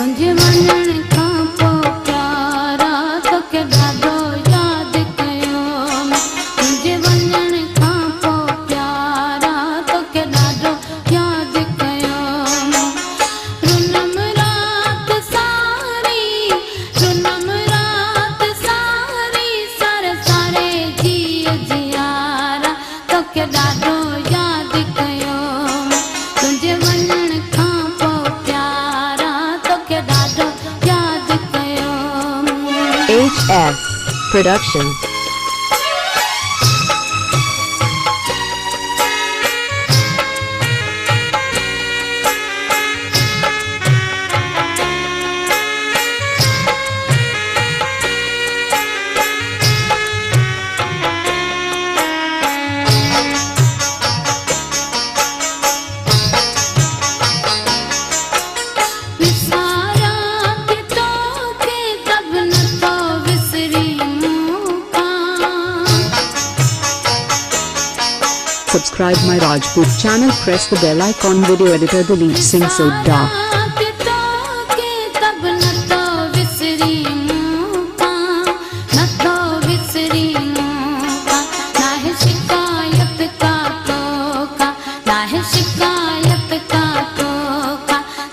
तुंहिंजे वञण खां पोइ प्यारा तोखे ॾाढो यादि कयो। तुंहिंजे वञण खां पोइ प्यारा तोखे ॾाढो यादि कयो। रुनम रात सारी सारे सारे जीअ जियारा तोखे ॾाढो यादि कयो। तुंहिंजे वञण खां पोइ प्यारा तोखे ॾाढो यादि कयो। HS Production. Subscribe my Rajput channel, press the bell icon. Video editor Dilip Singh Sodha.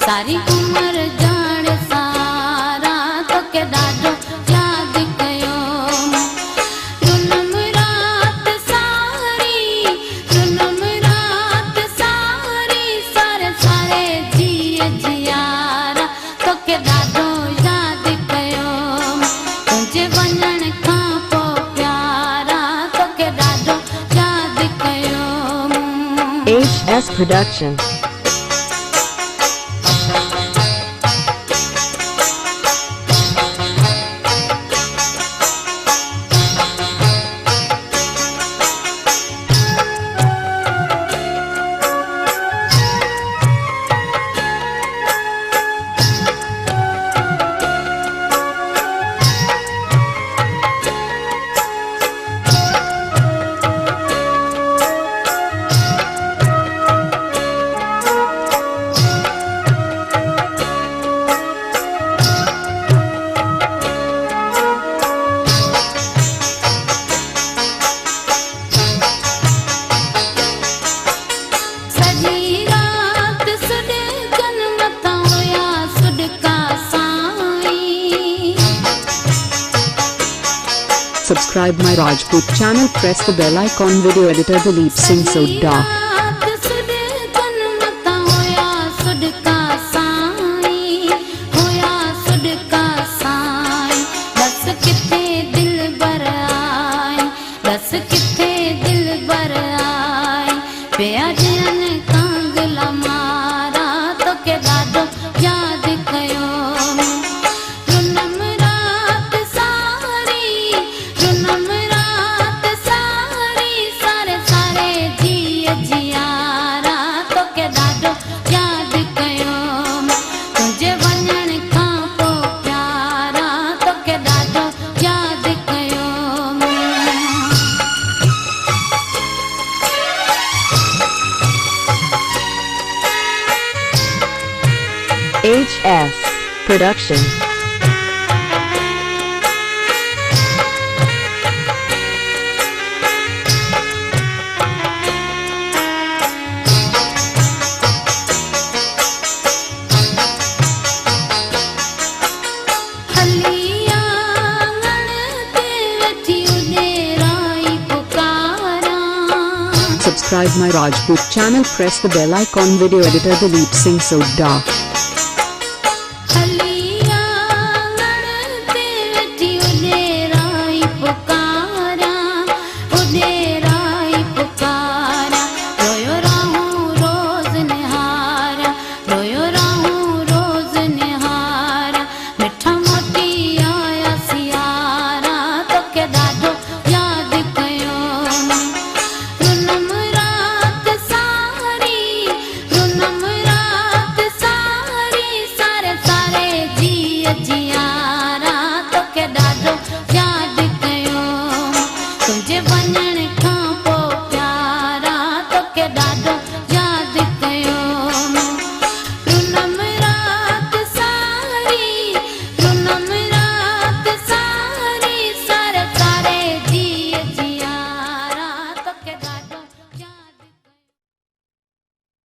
सारी उम्र जान सारा तोखे ॾाढो यादि कयो। रुनम रात सारी सारे सारे जीअ जियारा तोखे ॾाढो यादि कयो। तुंहिंजे वञण खां पोइ प्यारा तोखे ॾाढो यादि कयो। HS Production. Subscribe my Rajput channel, press the bell icon. Video editor Dilip Singh Sodha. HS Production. Subscribe my Rajput channel, press the bell icon. Video editor Dilip Singh Sodha.